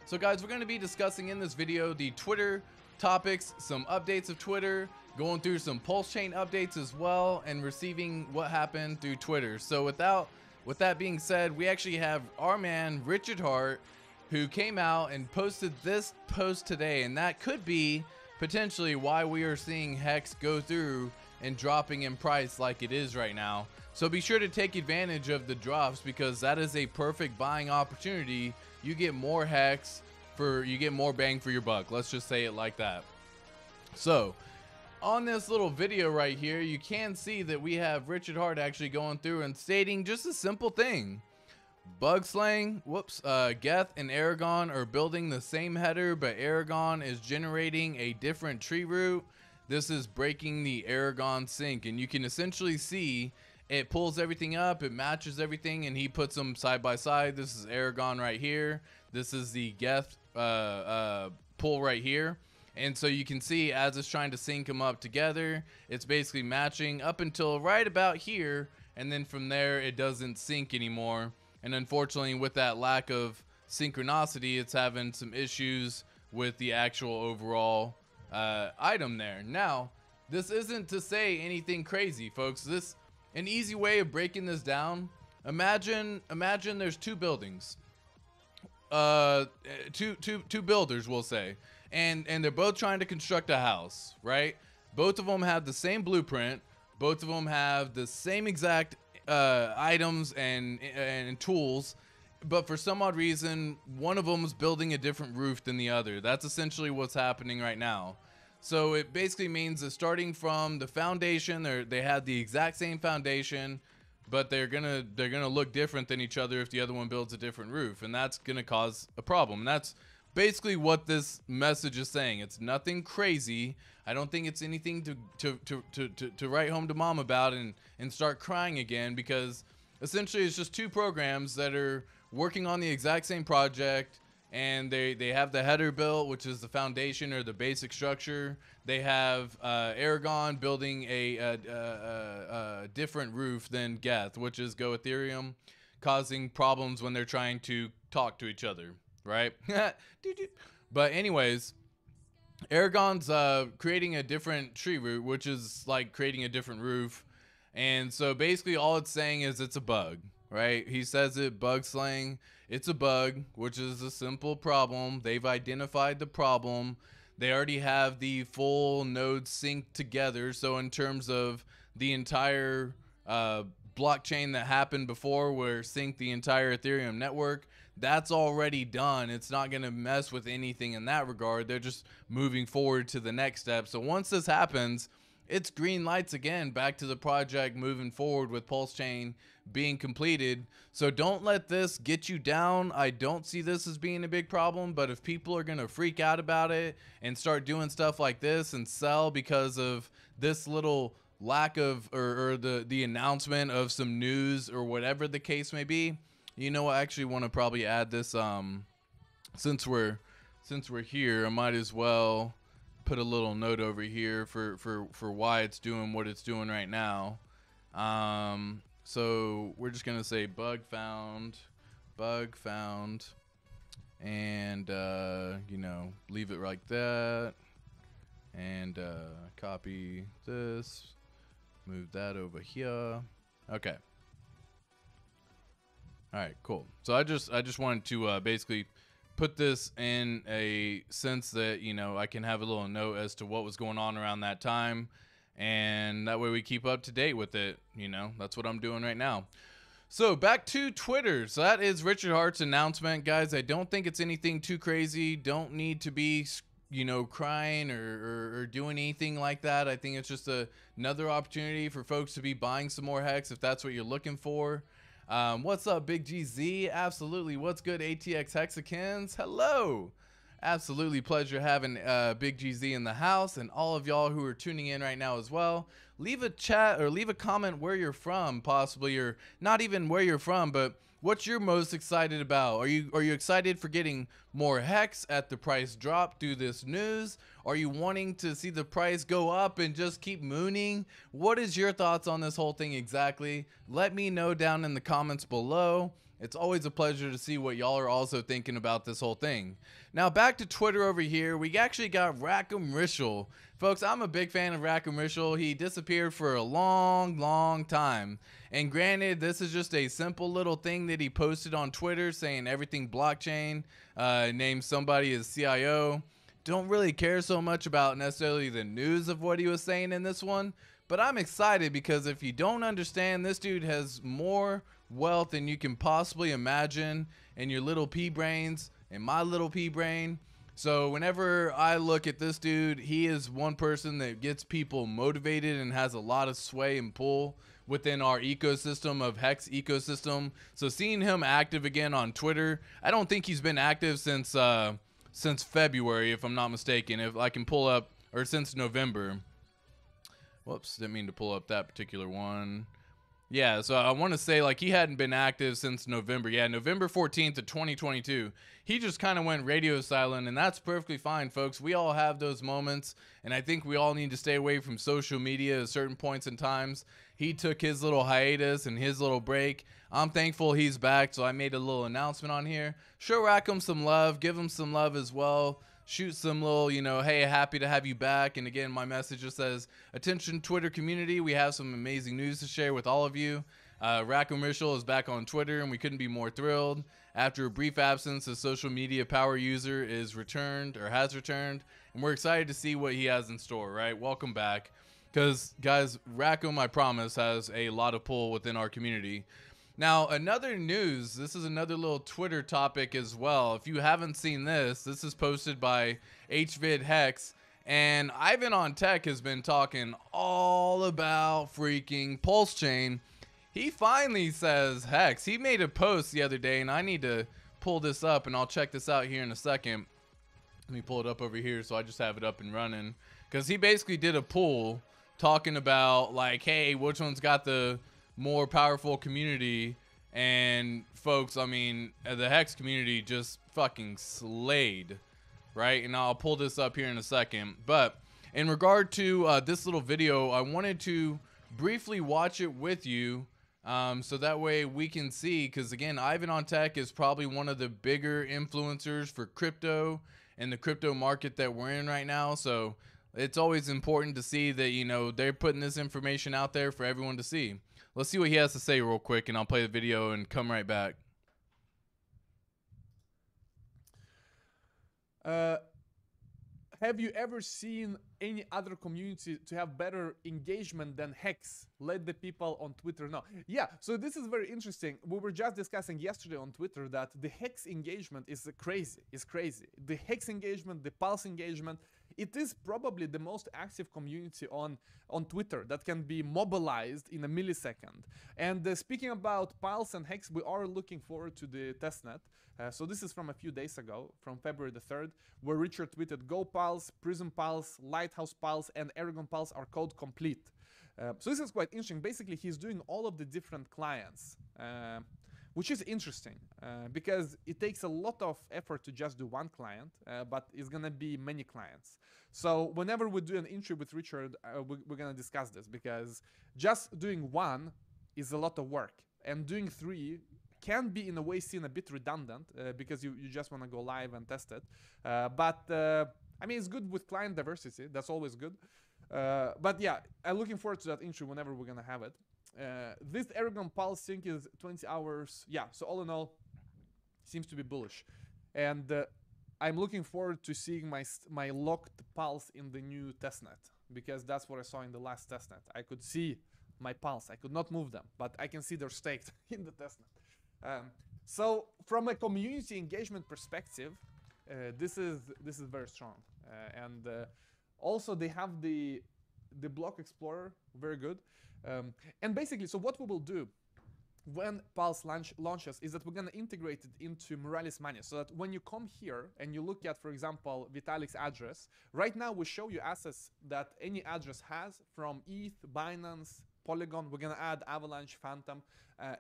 So guys, we're going to be discussing in this video the Twitter topics, some updates of Twitter, going through some PulseChain updates as well, and receiving what happened through Twitter. So with that being said, we actually have our man Richard Hart, who came out and posted this post today, and that could be potentially why we are seeing HEX go through and dropping in price like it is right now. So be sure to take advantage of the drops, because that is a perfect buying opportunity. You get more HEX you get more bang for your buck. Let's just say it like that. So on this little video right here, you can see that we have Richard Hart actually going through and stating just a simple thing. Bug slang, Geth and Aragon are building the same header, but Aragon is generating a different tree root. This is breaking the Aragon sync, and you can essentially see it pulls everything up, it matches everything, and he puts them side by side. This is Aragon right here. This is the Geth pull right here. And so you can see as it's trying to sync them up together, it's basically matching up until right about here, and then from there it doesn't sync anymore. And unfortunately, with that lack of synchronicity, it's having some issues with the actual overall item there. Now, this isn't to say anything crazy, folks. An easy way of breaking this down. Imagine there's two buildings, two builders, we'll say, and they're both trying to construct a house, right? Both of them have the same blueprint. Both of them have the same exact items and tools, but for some odd reason, one of them is building a different roof than the other. That's essentially what's happening right now. So it basically means that starting from the foundation, they had the exact same foundation, but they're gonna look different than each other if the other one builds a different roof, and that's gonna cause a problem. And that's basically what this message is saying. It's nothing crazy. I don't think it's anything to write home to mom about and start crying again, because essentially it's just two programs that are working on the exact same project, and they have the header built, which is the foundation or the basic structure. They have Aragon building a different roof than Geth, which is Go Ethereum, causing problems when they're trying to talk to each other, right? But anyways, Aragon's creating a different tree root, which is like creating a different roof. And so basically all it's saying is it's a bug, right? He says it, bug slang. It's a bug, which is a simple problem. They've identified the problem. They already have the full nodes synced together. So in terms of the entire blockchain that happened before, where synced the entire Ethereum network, that's already done. It's not going to mess with anything in that regard. They're just moving forward to the next step. So once this happens, it's green lights again, back to the project moving forward with PulseChain being completed. So don't let this get you down. I don't see this as being a big problem, but if people are going to freak out about it and start doing stuff like this and sell because of this little lack of or the announcement of some news or whatever the case may be, you know, I actually want to probably add this since we're here, I might as well put a little note over here for why it's doing what it's doing right now. So we're just gonna say bug found, and you know, leave it like that, and copy this, move that over here. Okay. All right, cool. So I just wanted to basically put this in a sense that, you know, I can have a little note as to what was going on around that time, and that way we keep up to date with it. You know, that's what I'm doing right now. So back to Twitter. So that is Richard Hart's announcement, guys. I don't think it's anything too crazy. Don't need to be, you know, crying or doing anything like that. I think it's just another opportunity for folks to be buying some more HEX if that's what you're looking for. What's up, Big GZ? Absolutely. What's good, ATX hexicans? Hello. Absolutely pleasure having Big GZ in the house, and all of y'all who are tuning in right now as well. Leave a chat or leave a comment where you're from, possibly, or not even where you're from, but what you're most excited about. Are you excited for getting more HEX at the price drop through this news? Are you wanting to see the price go up and just keep mooning? What is your thoughts on this whole thing exactly? Let me know down in the comments below. It's always a pleasure to see what y'all are also thinking about this whole thing. Now back to Twitter over here. We actually got Rackham Rishel. Folks, I'm a big fan of Rackham Rishel. He disappeared for a long time. And granted, this is just a simple little thing that he posted on Twitter saying everything blockchain, named somebody as CIO. Don't really care so much about necessarily the news of what he was saying in this one. But I'm excited because if you don't understand, this dude has more wealth than you can possibly imagine in your little pea brains and my little pea brain. So whenever I look at this dude, he is one person that gets people motivated and has a lot of sway and pull within our ecosystem of Hex ecosystem. So seeing him active again on Twitter, I don't think he's been active since February, if I'm not mistaken. If I can pull up, or since November. Whoops, didn't mean to pull up that particular one. Yeah, so I want to say like he hadn't been active since November. Yeah, November 14th of 2022. He just kind of went radio silent, and that's perfectly fine, folks. We all have those moments, and I think we all need to stay away from social media at certain points in times. He took his little hiatus and his little break. I'm thankful he's back, so I made a little announcement on here. Show Rackham some love, give him some love as well. Shoot some little, you know, hey, happy to have you back. And again, my message just says, attention Twitter community, we have some amazing news to share with all of you. Rackham Rishel is back on Twitter, and we couldn't be more thrilled. After a brief absence, a social media power user is returned, or has returned, and we're excited to see what he has in store, right? Welcome back. Because, guys, Rackham, I promise, has a lot of pull within our community. Now, another news, this is another little Twitter topic as well. If you haven't seen this, this is posted by HVidHex, and Ivan on Tech has been talking all about freaking PulseChain. He finally says Hex. He made a post the other day, and I need to pull this up, and I'll check this out here in a second. Let me pull it up over here so I just have it up and running. Because he basically did a poll talking about, like, hey, which one's got the more powerful community? And folks, I mean, the Hex community just fucking slayed, right? And I'll pull this up here in a second. But in regard to this little video, I wanted to briefly watch it with you, so that way we can see, because again, Ivan on Tech is probably one of the bigger influencers for crypto and the crypto market that we're in right now. So it's always important to see that, you know, they're putting this information out there for everyone to see. Let's see what he has to say real quick, and I'll play the video and come right back. Have you ever seen any other community to have better engagement than Hex? Let the people on Twitter know. Yeah, so this is very interesting. We were just discussing yesterday on Twitter that the Hex engagement is crazy. It's crazy. The Hex engagement, the Pulse engagement, it is probably the most active community on Twitter that can be mobilized in a millisecond. And speaking about Pulse and Hex, we are looking forward to the testnet. So this is from a few days ago, from February the 3rd, where Richard tweeted, Go Pulse, Prism Pulse, Lighthouse Pulse, and Aragon Pulse are code complete. So this is quite interesting. Basically, he's doing all of the different clients, which is interesting because it takes a lot of effort to just do one client, but it's going to be many clients. So whenever we do an intro with Richard, we're going to discuss this, because just doing one is a lot of work, and doing three can be in a way seen a bit redundant because you just want to go live and test it. But I mean, it's good with client diversity. That's always good. But yeah, I'm looking forward to that intro whenever we're going to have it. This Aragon Pulse sync is 20 hours. Yeah, so all in all, seems to be bullish. And I'm looking forward to seeing my locked Pulse in the new testnet, because that's what I saw in the last testnet. I could see my Pulse. I could not move them, but I can see they're staked in the testnet. So from a community engagement perspective, this is very strong. And also they have the block explorer, very good. And basically, so what we will do when Pulse launches is that we're going to integrate it into Moralis Mania, so that when you come here and you look at, for example, Vitalik's address, right now we show you assets that any address has from ETH, Binance, Polygon. We're going to add Avalanche, Phantom,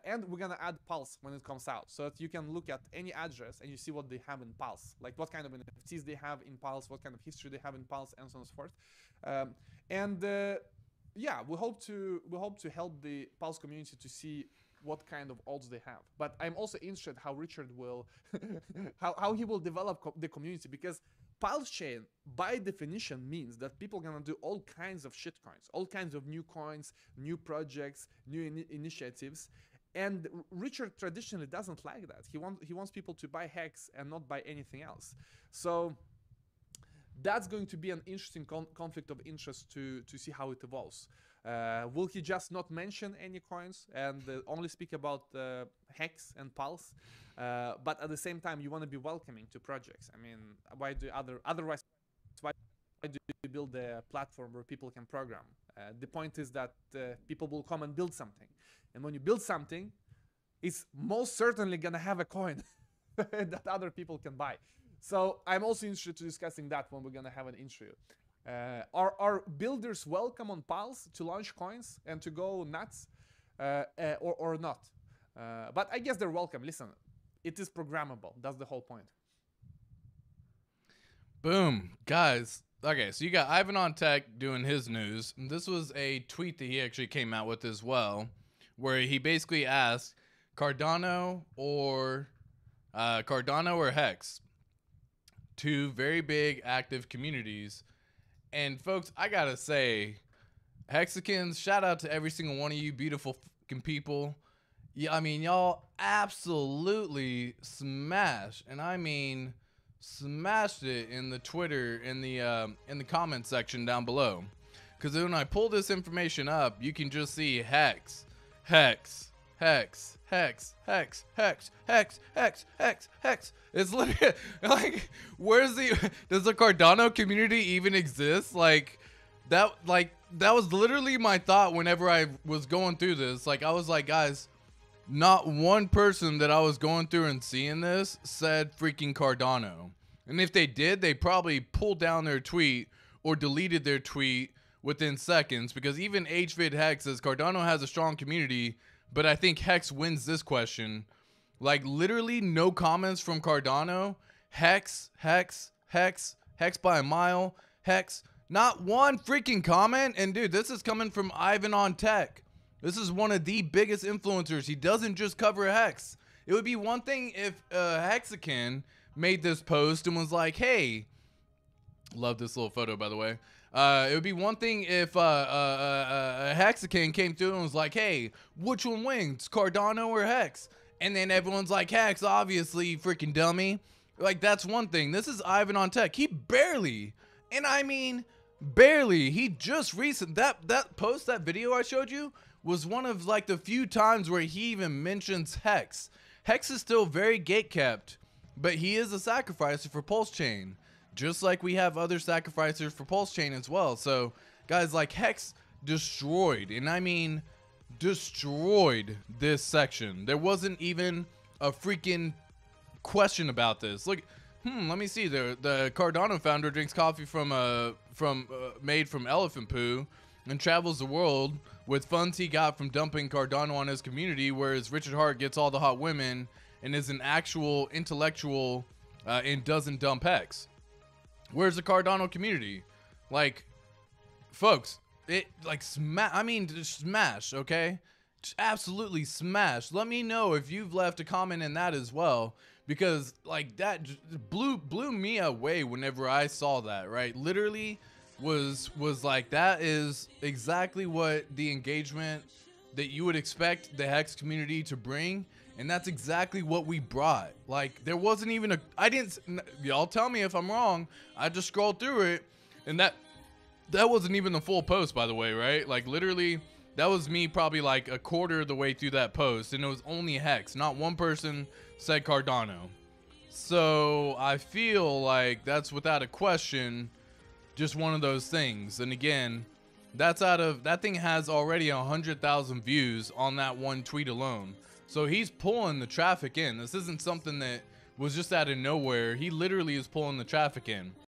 and we're going to add Pulse when it comes out, so that you can look at any address and you see what they have in Pulse, like what kind of NFTs they have in Pulse, what kind of history they have in Pulse, and so on and so forth. Yeah, we hope to help the Pulse community to see what kind of odds they have. But I'm also interested how Richard will, how he will develop the community, because PulseChain by definition means that people are gonna do all kinds of shit coins, all kinds of new coins, new projects, new initiatives. And Richard traditionally doesn't like that. He wants people to buy Hex and not buy anything else. So that's going to be an interesting conflict of interest to see how it evolves. Will he just not mention any coins and only speak about Hex and Pulse? But at the same time, you want to be welcoming to projects. I mean, why do otherwise? Why do you build a platform where people can program? The point is that people will come and build something, and when you build something, it's most certainly gonna have a coin that other people can buy. So I'm also interested to discussing that when we're gonna have an interview. Are builders welcome on Pulse to launch coins and to go nuts, or not? But I guess they're welcome. Listen, it is programmable. That's the whole point. Boom, guys. Okay, so you got Ivan on Tech doing his news. This was a tweet that he actually came out with as well, where he basically asked Cardano or Hex, two very big active communities. And folks, I gotta say, hexicans, shout out to every single one of you beautiful fucking people. Yeah, I mean, y'all absolutely smash, and I mean smashed it in the Twitter, in the comment section down below. Because when I pull this information up, you can just see Hex, Hex, Hex, Hex, Hex, Hex, Hex, Hex, Hex, Hex. It's literally like, does the Cardano community even exist? Like that was literally my thought whenever I was going through this. Like, I was like, guys, not one person that I was going through and seeing this said freaking Cardano. And if they did, they probably pulled down their tweet or deleted their tweet within seconds, because even HVid Hex says Cardano has a strong community, but I think Hex wins this question. Like, literally no comments from Cardano. Hex, Hex, Hex, Hex by a mile, Hex. Not one freaking comment. And dude, this is coming from Ivan on Tech. This is one of the biggest influencers. He doesn't just cover Hex. It would be one thing if Hexican made this post and was like, hey, love this little photo, by the way. It would be one thing if Hexican came through and was like, hey, which one wins, Cardano or Hex? And then everyone's like, Hex, obviously, freaking dummy. Like, that's one thing. This is Ivan on Tech. He barely, and I mean barely, he just that post, that video I showed you, was one of like the few times where he even mentions Hex. Hex is still very gatekept, but he is a sacrificer for PulseChain, just like we have other sacrificers for PulseChain as well. So guys, like, Hex destroyed, and I mean destroyed, this section. There wasn't even a freaking question about this. Look, let me see. The Cardano founder drinks coffee made from elephant poo and travels the world with funds he got from dumping Cardano on his community, whereas Richard Hart gets all the hot women and is an actual intellectual and doesn't dump Hex. Where's the Cardano community? Like, folks, it like just smash, okay? Just absolutely smash. Let me know if you've left a comment in that as well, because like that just blew me away whenever I saw that, right? Literally was like, that is exactly what the engagement that you would expect the Hex community to bring, and that's exactly what we brought. Like, there wasn't even y'all tell me if I'm wrong, I just scrolled through it, and that wasn't even the full post, by the way, right? Like, literally, that was me probably like a quarter of the way through that post, and it was only Hex. Not one person said Cardano. So I feel like that's without a question just one of those things. And again, that thing has already 100,000 views on that one tweet alone. So he's pulling the traffic in. This isn't something that was just out of nowhere. He literally is pulling the traffic in.